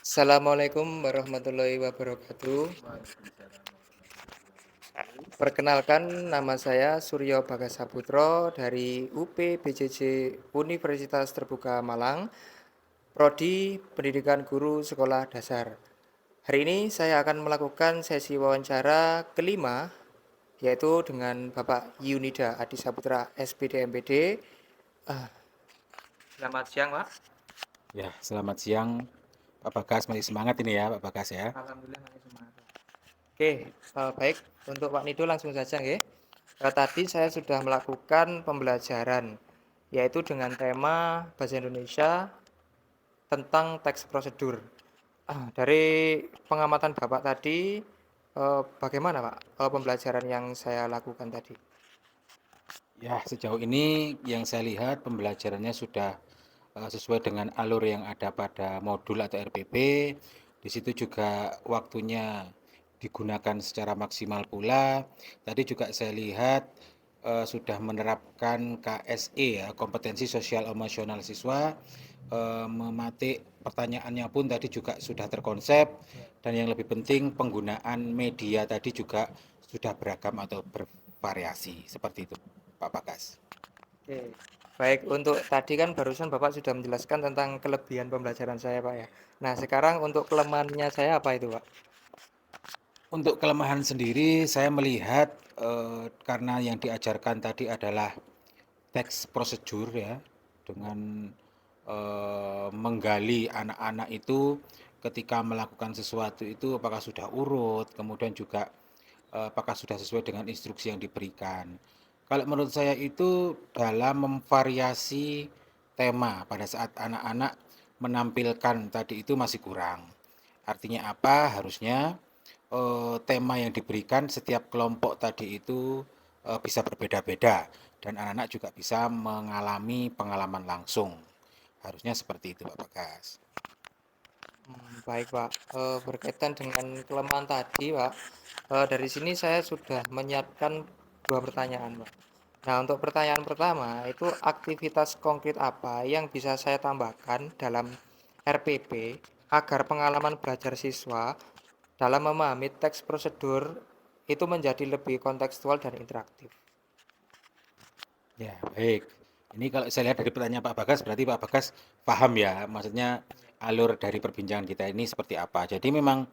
Assalamualaikum warahmatullahi wabarakatuh. Perkenalkan, nama saya Suryo Bagasaputro dari UP BJJ Universitas Terbuka Malang, Prodi Pendidikan Guru Sekolah Dasar. Hari ini saya akan melakukan sesi wawancara kelima, yaitu dengan Bapak Yunida Adi Saputra, SPD MPD. Selamat siang, Pak. Ya, selamat siang Pak Bagas, masih semangat ini ya Pak Bagas ya. Alhamdulillah masih semangat. Oke, baik. Untuk Pak Nido langsung saja, nggih. Tadi saya sudah melakukan pembelajaran, yaitu dengan tema Bahasa Indonesia tentang teks prosedur. Dari pengamatan Bapak tadi, bagaimana Pak, pembelajaran yang saya lakukan tadi? Ya, sejauh ini yang saya lihat pembelajarannya sudah sesuai dengan alur yang ada pada modul atau RPP. Di situ juga waktunya digunakan secara maksimal pula. Tadi juga saya lihat sudah menerapkan KSE ya, kompetensi sosial emosional siswa. Mematik pertanyaannya pun tadi juga sudah terkonsep, dan yang lebih penting penggunaan media tadi juga sudah beragam atau bervariasi seperti itu Pak Bagas. Oke, baik. Untuk tadi kan barusan Bapak sudah menjelaskan tentang kelebihan pembelajaran saya, Pak ya. Nah, sekarang untuk kelemahannya saya apa itu, Pak? Untuk kelemahan sendiri saya melihat karena yang diajarkan tadi adalah teks prosedur ya, dengan menggali anak-anak itu ketika melakukan sesuatu itu apakah sudah urut, kemudian juga apakah sudah sesuai dengan instruksi yang diberikan. Kalau menurut saya itu dalam memvariasi tema pada saat anak-anak menampilkan tadi itu masih kurang. Artinya apa? Harusnya tema yang diberikan setiap kelompok tadi itu bisa berbeda-beda, dan anak-anak juga bisa mengalami pengalaman langsung. Harusnya seperti itu Pak Bagas. Baik, Pak. Berkaitan dengan kelemahan tadi, Pak, dari sini saya sudah menyiapkan dua pertanyaan, Pak. Nah, untuk pertanyaan pertama, itu aktivitas konkret apa yang bisa saya tambahkan dalam RPP agar pengalaman belajar siswa dalam memahami teks prosedur itu menjadi lebih kontekstual dan interaktif. Ya, baik. Ini kalau saya lihat dari pertanyaan Pak Bagas, berarti Pak Bagas paham ya, maksudnya alur dari perbincangan kita ini seperti apa. Jadi memang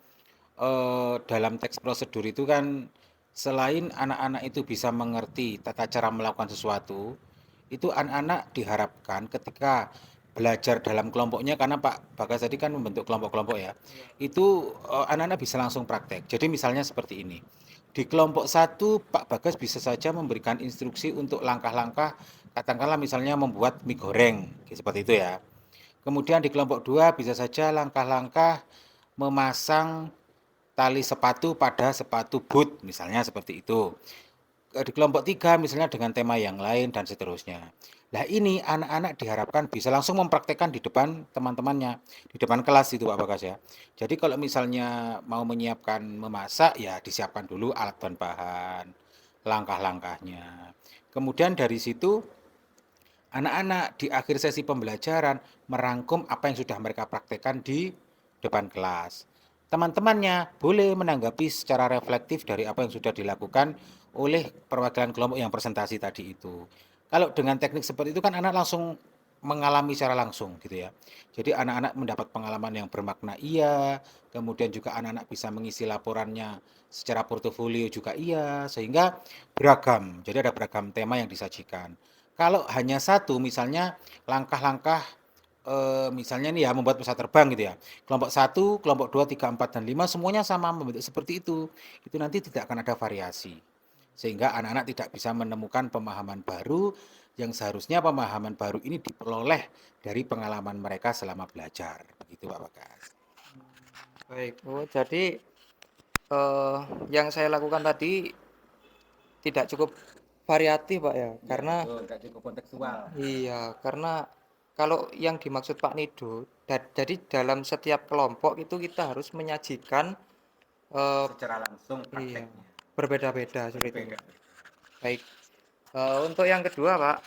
dalam teks prosedur itu kan selain anak-anak itu bisa mengerti tata cara melakukan sesuatu, itu anak-anak diharapkan ketika belajar dalam kelompoknya, karena Pak Bagas tadi kan membentuk kelompok-kelompok ya, Iya. itu anak-anak bisa langsung praktek. Jadi misalnya seperti ini. Di kelompok satu, Pak Bagas bisa saja memberikan instruksi untuk langkah-langkah, katakanlah misalnya membuat mie goreng, seperti itu ya. Kemudian di kelompok dua bisa saja langkah-langkah memasang tali sepatu pada sepatu boot, misalnya seperti itu. Di kelompok tiga misalnya dengan tema yang lain dan seterusnya. Nah ini anak-anak diharapkan bisa langsung mempraktekkan di depan teman-temannya, di depan kelas itu Pak Bagas ya. Jadi kalau misalnya mau menyiapkan memasak ya disiapkan dulu alat bahan-bahan, langkah-langkahnya. Kemudian dari situ anak-anak di akhir sesi pembelajaran merangkum apa yang sudah mereka praktekkan di depan kelas. Teman-temannya boleh menanggapi secara reflektif dari apa yang sudah dilakukan oleh perwakilan kelompok yang presentasi tadi itu. Kalau dengan teknik seperti itu kan anak langsung mengalami secara langsung gitu ya. Jadi anak-anak mendapat pengalaman yang bermakna iya, kemudian juga anak-anak bisa mengisi laporannya secara portofolio juga iya, sehingga beragam. Jadi ada beragam tema yang disajikan. Kalau hanya satu, misalnya langkah-langkah, misalnya nih ya membuat pesawat terbang gitu ya. Kelompok satu, kelompok 2, 3, 4, dan 5 semuanya sama membentuk seperti itu. Itu nanti tidak akan ada variasi. Sehingga anak-anak tidak bisa menemukan pemahaman baru yang seharusnya pemahaman baru ini diperoleh dari pengalaman mereka selama belajar. Begitu Pak Bagas. Baik, jadi eh, yang saya lakukan tadi tidak cukup variatif, Pak ya, Ya karena betul, tidak cukup kontekstual. iya, karena kalau yang dimaksud Pak Nido, jadi dalam setiap kelompok itu kita harus menyajikan eh, Secara langsung iya prakteknya. berbeda-beda seperti itu. Berbeda. Baik. Untuk yang kedua, Pak,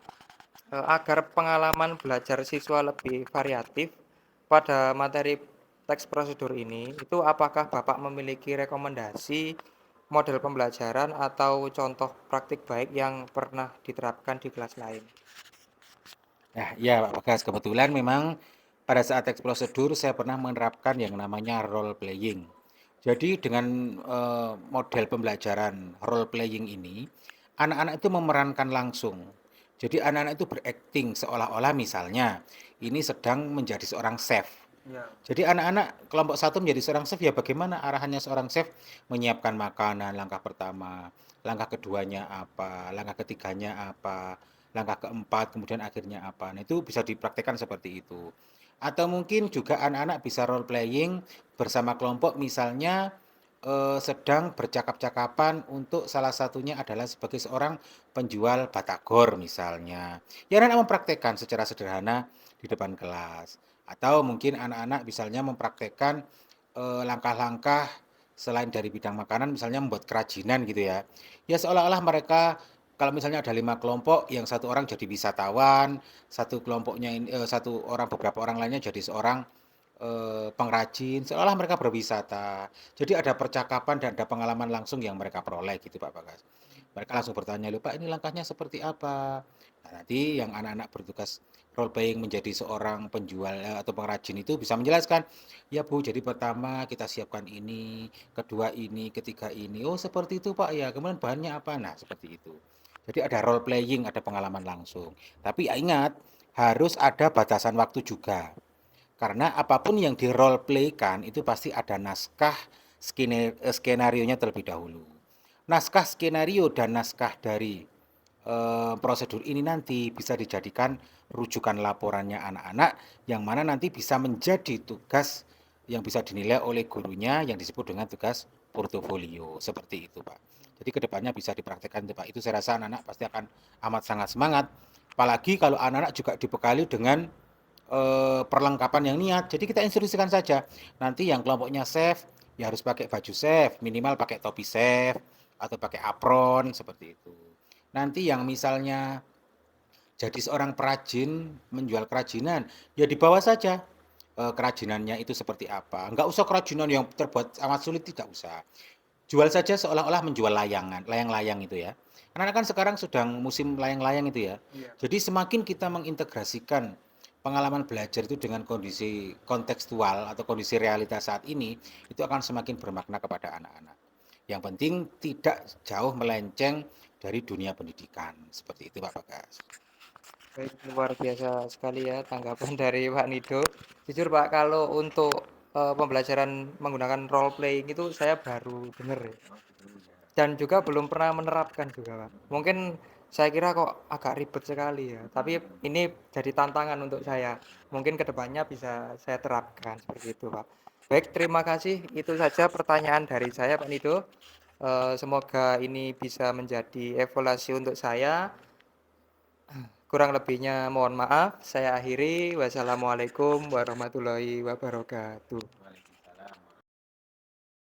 agar pengalaman belajar siswa lebih variatif pada materi teks prosedur ini, itu apakah Bapak memiliki rekomendasi model pembelajaran atau contoh praktik baik yang pernah diterapkan di kelas lain? Nah, ya Pak Bagas, kebetulan memang pada saat teks prosedur saya pernah menerapkan yang namanya role playing. Jadi dengan model pembelajaran role playing ini, anak-anak itu memerankan langsung. Jadi anak-anak itu berakting seolah-olah misalnya ini sedang menjadi seorang chef. Ya. Jadi anak-anak kelompok satu menjadi seorang chef, ya bagaimana arahannya seorang chef menyiapkan makanan, langkah pertama, langkah keduanya apa, langkah ketiganya apa, langkah keempat, kemudian akhirnya apa. Nah itu bisa dipraktekkan seperti itu. Atau mungkin juga anak-anak bisa role playing bersama kelompok, misalnya sedang bercakap-cakapan untuk salah satunya adalah sebagai seorang penjual batagor misalnya. Ya anak-anak mempraktekkan secara sederhana di depan kelas. Atau mungkin anak-anak misalnya mempraktekkan langkah-langkah selain dari bidang makanan, misalnya membuat kerajinan gitu ya. Ya seolah-olah mereka kalau misalnya ada 5 kelompok, yang satu orang jadi wisatawan, satu kelompoknya satu orang, beberapa orang lainnya jadi seorang pengrajin, seolah mereka berwisata. Jadi ada percakapan dan ada pengalaman langsung yang mereka peroleh gitu Pak Bagas. Mereka langsung bertanya, "Lho Pak, ini langkahnya seperti apa?" Nah, nanti yang anak-anak bertugas role playing menjadi seorang penjual atau pengrajin itu bisa menjelaskan, "Ya Bu, jadi pertama kita siapkan ini, kedua ini, ketiga ini." "Oh, seperti itu Pak ya. Kemudian bahannya apa?" Nah, seperti itu. Jadi ada role playing, ada pengalaman langsung. Tapi ya ingat, harus ada batasan waktu juga. Karena apapun yang di role play-kan itu pasti ada naskah skenarionya terlebih dahulu. Naskah skenario dan naskah dari prosedur ini nanti bisa dijadikan rujukan laporannya anak-anak, yang mana nanti bisa menjadi tugas yang bisa dinilai oleh gurunya yang disebut dengan tugas portofolio. Seperti itu Pak. Jadi kedepannya bisa dipraktekkan Pak. Itu saya rasa anak-anak pasti akan amat sangat semangat. Apalagi kalau anak-anak juga dibekali dengan perlengkapan yang niat. Jadi kita instruksikan saja. Nanti yang kelompoknya chef, ya harus pakai baju chef, minimal pakai topi chef atau pakai apron seperti itu. Nanti yang misalnya jadi seorang perajin menjual kerajinan, ya dibawa saja kerajinannya itu seperti apa. Enggak usah kerajinan yang terbuat amat sulit, tidak usah. Jual saja seolah-olah menjual layangan, layang-layang itu ya. Karena kan sekarang sedang musim layang-layang itu ya. Iya. Jadi semakin kita mengintegrasikan pengalaman belajar itu dengan kondisi kontekstual atau kondisi realitas saat ini, itu akan semakin bermakna kepada anak-anak. Yang penting tidak jauh melenceng dari dunia pendidikan. Seperti itu Pak Bagas. Baik, luar biasa sekali ya tanggapan dari Pak Nido. Jujur Pak, kalau untuk pembelajaran menggunakan role playing itu saya baru dengar ya. Dan juga belum pernah menerapkan juga Pak. Mungkin saya kira kok agak ribet sekali ya. Tapi ini jadi tantangan untuk saya. Mungkin kedepannya bisa saya terapkan seperti itu Pak. Baik, terima kasih. Itu saja pertanyaan dari saya Pak Nido. Semoga ini bisa menjadi evaluasi untuk saya. Kurang lebihnya mohon maaf. Saya akhiri. Wassalamualaikum warahmatullahi wabarakatuh.